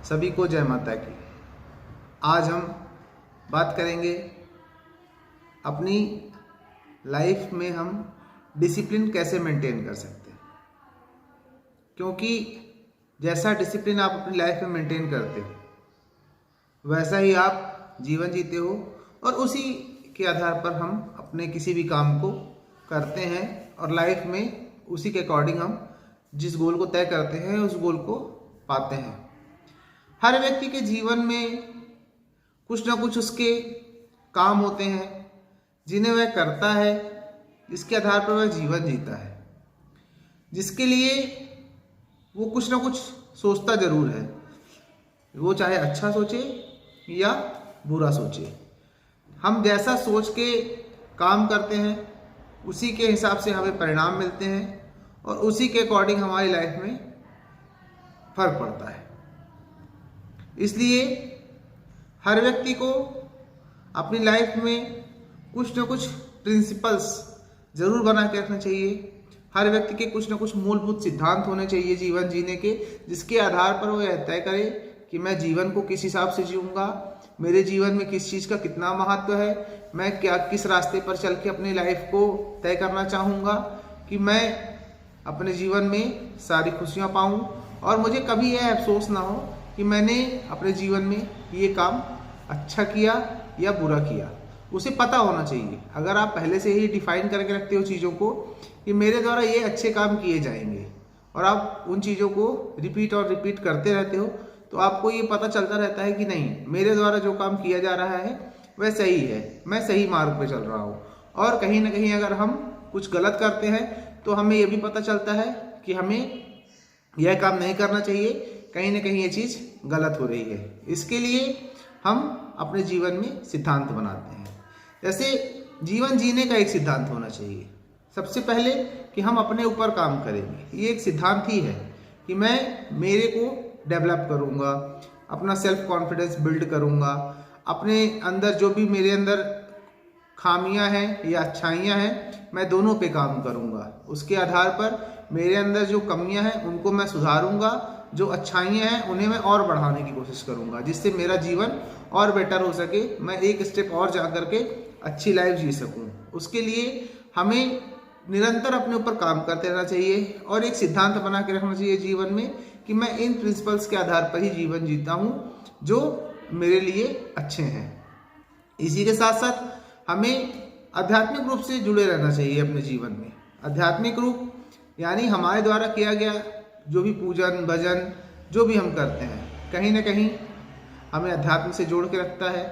सभी को जय माता की। आज हम बात करेंगे अपनी लाइफ में हम डिसिप्लिन कैसे मेंटेन कर सकते हैं, क्योंकि जैसा डिसिप्लिन आप अपनी लाइफ में मेंटेन करते हो वैसा ही आप जीवन जीते हो और उसी के आधार पर हम अपने किसी भी काम को करते हैं और लाइफ में उसी के अकॉर्डिंग हम जिस गोल को तय करते हैं उस गोल को पाते हैं। हर व्यक्ति के जीवन में कुछ ना कुछ उसके काम होते हैं जिन्हें वह करता है, जिसके आधार पर वह जीवन जीता है, जिसके लिए वो कुछ ना कुछ सोचता जरूर है, वो चाहे अच्छा सोचे या बुरा सोचे। हम जैसा सोच के काम करते हैं उसी के हिसाब से हमें परिणाम मिलते हैं और उसी के अकॉर्डिंग हमारी लाइफ में फर्क पड़ता है। इसलिए हर व्यक्ति को अपनी लाइफ में कुछ ना कुछ प्रिंसिपल्स जरूर बना के रखना चाहिए। हर व्यक्ति के कुछ ना कुछ मूलभूत सिद्धांत होने चाहिए जीवन जीने के, जिसके आधार पर वो यह तय करे कि मैं जीवन को किस हिसाब से जीऊँगा, मेरे जीवन में किस चीज़ का कितना महत्व है, मैं क्या किस रास्ते पर चल के अपनी लाइफ को तय करना चाहूँगा कि मैं अपने जीवन में सारी खुशियाँ पाऊँ और मुझे कभी यह अफसोस ना हो कि मैंने अपने जीवन में ये काम अच्छा किया या बुरा किया। उसे पता होना चाहिए। अगर आप पहले से ही डिफाइन करके रखते हो चीज़ों को कि मेरे द्वारा ये अच्छे काम किए जाएंगे और आप उन चीज़ों को रिपीट और रिपीट करते रहते हो, तो आपको ये पता चलता रहता है कि नहीं, मेरे द्वारा जो काम किया जा रहा है वह सही है, मैं सही मार्ग पे चल रहा हूँ। और कहीं ना कहीं अगर हम कुछ गलत करते हैं तो हमें यह भी पता चलता है कि हमें यह काम नहीं करना चाहिए, कहीं ना कहीं ये चीज़ गलत हो रही है। इसके लिए हम अपने जीवन में सिद्धांत बनाते हैं। जैसे जीवन जीने का एक सिद्धांत होना चाहिए। सबसे पहले कि हम अपने ऊपर काम करेंगे, ये एक सिद्धांत ही है कि मैं मेरे को डेवलप करूँगा, अपना सेल्फ कॉन्फिडेंस बिल्ड करूँगा, अपने अंदर जो भी मेरे अंदर खामियां हैं या अच्छाइयां हैं मैं दोनों पे काम करूंगा। उसके आधार पर मेरे अंदर जो कमियां हैं उनको मैं सुधारूंगा, जो अच्छाइयां हैं उन्हें मैं और बढ़ाने की कोशिश करूंगा, जिससे मेरा जीवन और बेटर हो सके, मैं एक स्टेप और जा करके अच्छी लाइफ जी सकूं। उसके लिए हमें निरंतर अपने ऊपर काम करते रहना चाहिए और एक सिद्धांत बना के रखना चाहिए जीवन में कि मैं इन प्रिंसिपल्स के आधार पर ही जीवन जीता हूँ जो मेरे लिए अच्छे हैं। इसी के साथ साथ हमें आध्यात्मिक रूप से जुड़े रहना चाहिए अपने जीवन में। आध्यात्मिक रूप यानी हमारे द्वारा किया गया जो भी पूजन भजन जो भी हम करते हैं कहीं ना कहीं हमें अध्यात्म से जोड़ के रखता है,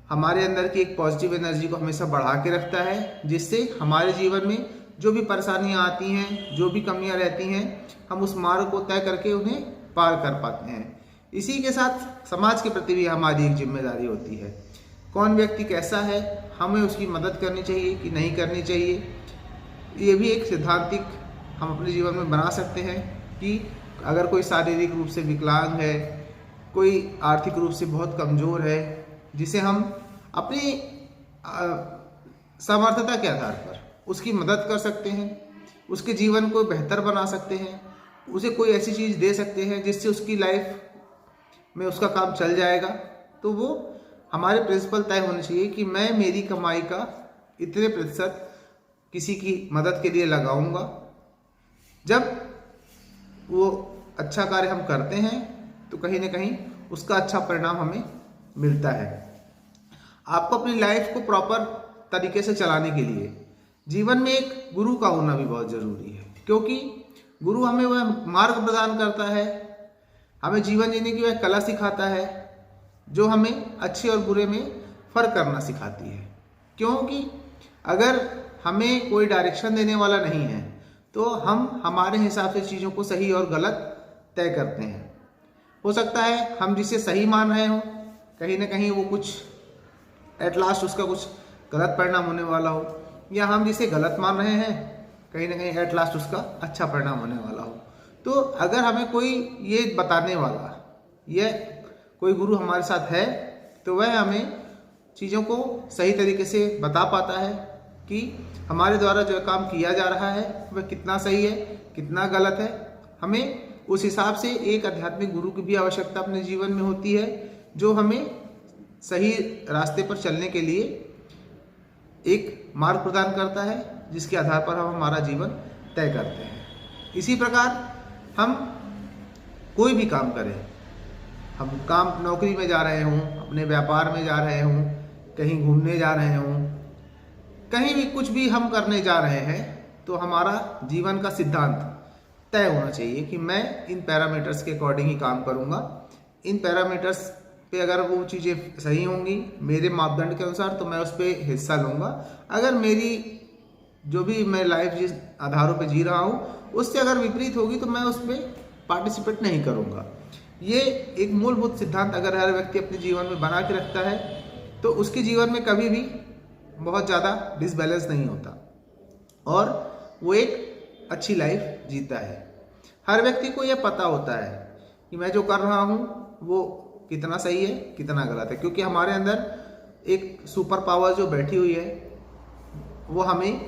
हमारे अंदर की एक पॉजिटिव एनर्जी को हमेशा बढ़ा के रखता है, जिससे हमारे जीवन में जो भी परेशानियां आती हैं, जो भी कमियां रहती हैं, हम उस मार्ग को तय करके उन्हें पार कर पाते हैं। इसी के साथ समाज के प्रति भी हमारी एक जिम्मेदारी होती है। कौन व्यक्ति कैसा है, हमें उसकी मदद करनी चाहिए कि नहीं करनी चाहिए, ये भी एक सिद्धांतिक हम अपने जीवन में बना सकते हैं कि अगर कोई शारीरिक रूप से विकलांग है, कोई आर्थिक रूप से बहुत कमज़ोर है, जिसे हम अपनी सामर्थ्यता के आधार पर उसकी मदद कर सकते हैं, उसके जीवन को बेहतर बना सकते हैं, उसे कोई ऐसी चीज़ दे सकते हैं जिससे उसकी लाइफ में उसका काम चल जाएगा, तो वो हमारे प्रिंसिपल तय होने चाहिए कि मैं मेरी कमाई का इतने प्रतिशत किसी की मदद के लिए लगाऊंगा। जब वो अच्छा कार्य हम करते हैं तो कहीं ना कहीं उसका अच्छा परिणाम हमें मिलता है। आपको अपनी लाइफ को प्रॉपर तरीके से चलाने के लिए जीवन में एक गुरु का होना भी बहुत ज़रूरी है, क्योंकि गुरु हमें वह मार्ग प्रदान करता है, हमें जीवन जीने की वह कला सिखाता है जो हमें अच्छे और बुरे में फ़र्क करना सिखाती है। क्योंकि अगर हमें कोई डायरेक्शन देने वाला नहीं है तो हम हमारे हिसाब से चीज़ों को सही और गलत तय करते हैं। हो सकता है हम जिसे सही मान रहे हों कहीं ना कहीं वो कुछ एट लास्ट उसका कुछ गलत परिणाम होने वाला हो, या हम जिसे गलत मान रहे हैं कहीं ना कहीं एट लास्ट उसका अच्छा परिणाम होने वाला हो। तो अगर हमें कोई ये बताने वाला या कोई गुरु हमारे साथ है तो वह हमें चीज़ों को सही तरीके से बता पाता है कि हमारे द्वारा जो काम किया जा रहा है वह कितना सही है, कितना गलत है। हमें उस हिसाब से एक आध्यात्मिक गुरु की भी आवश्यकता अपने जीवन में होती है, जो हमें सही रास्ते पर चलने के लिए एक मार्ग प्रदान करता है, जिसके आधार पर हम हमारा जीवन तय करते हैं। इसी प्रकार हम कोई भी काम करें, हम काम नौकरी में जा रहे हों, अपने व्यापार में जा रहे हों, कहीं घूमने जा रहे हों, कहीं भी कुछ भी हम करने जा रहे हैं, तो हमारा जीवन का सिद्धांत तय होना चाहिए कि मैं इन पैरामीटर्स के अकॉर्डिंग ही काम करूंगा। इन पैरामीटर्स पे अगर वो चीज़ें सही होंगी मेरे मापदंड के अनुसार, तो मैं उस पर हिस्सा लूँगा। अगर मेरी जो भी मैं लाइफ जिस आधारों पे जी रहा हूँ उससे अगर विपरीत होगी तो मैं उस पर पार्टिसिपेट नहीं करूँगा। ये एक मूलभूत सिद्धांत अगर हर व्यक्ति अपने जीवन में बना के रखता है तो उसके जीवन में कभी भी बहुत ज़्यादा डिसबैलेंस नहीं होता और वो एक अच्छी लाइफ जीता है। हर व्यक्ति को यह पता होता है कि मैं जो कर रहा हूँ वो कितना सही है, कितना गलत है, क्योंकि हमारे अंदर एक सुपर पावर जो बैठी हुई है वो हमें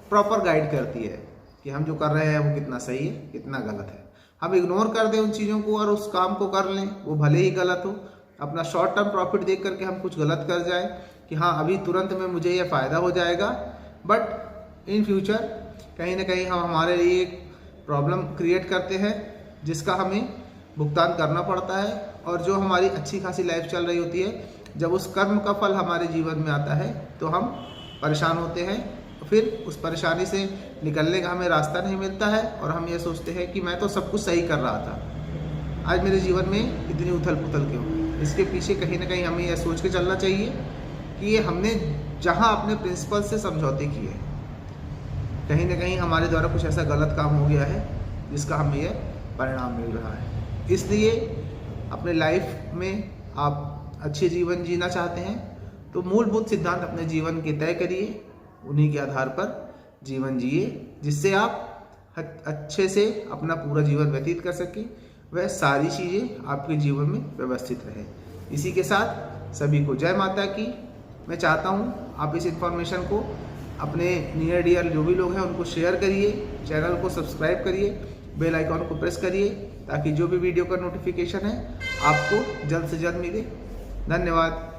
प्रॉपर गाइड करती है कि हम जो कर रहे हैं वो कितना सही है, कितना गलत है। हम इग्नोर कर दें उन चीज़ों को और उस काम को कर लें, वो भले ही गलत हो, अपना शॉर्ट टर्म प्रॉफिट देख करके हम कुछ गलत कर जाएं कि हाँ अभी तुरंत में मुझे ये फ़ायदा हो जाएगा, बट इन फ्यूचर कहीं ना कहीं हम हमारे लिए एक प्रॉब्लम क्रिएट करते हैं जिसका हमें भुगतान करना पड़ता है। और जो हमारी अच्छी खासी लाइफ चल रही होती है, जब उस कर्म का फल हमारे जीवन में आता है तो हम परेशान होते हैं, फिर उस परेशानी से निकलने का हमें रास्ता नहीं मिलता है और हम ये सोचते हैं कि मैं तो सब कुछ सही कर रहा था, आज मेरे जीवन में इतनी उथल पुथल क्यों। इसके पीछे कहीं ना कहीं हमें यह सोच के चलना चाहिए कि ये हमने जहाँ अपने प्रिंसिपल से समझौते किए, कहीं ना कहीं हमारे द्वारा कुछ ऐसा गलत काम हो गया है जिसका हमें यह परिणाम मिल रहा है। इसलिए अपने लाइफ में आप अच्छे जीवन जीना चाहते हैं तो मूलभूत सिद्धांत अपने जीवन के तय करिए, उन्हीं के आधार पर जीवन जिए, जिससे आप अच्छे से अपना पूरा जीवन व्यतीत कर सकें, वह सारी चीज़ें आपके जीवन में व्यवस्थित रहे। इसी के साथ सभी को जय माता की। मैं चाहता हूँ आप इस इन्फॉर्मेशन को अपने नियर डियर जो भी लोग हैं उनको शेयर करिए, चैनल को सब्सक्राइब करिए, बेल आइकॉन को प्रेस करिए ताकि जो भी वीडियो का नोटिफिकेशन है आपको जल्द से जल्द मिले। धन्यवाद।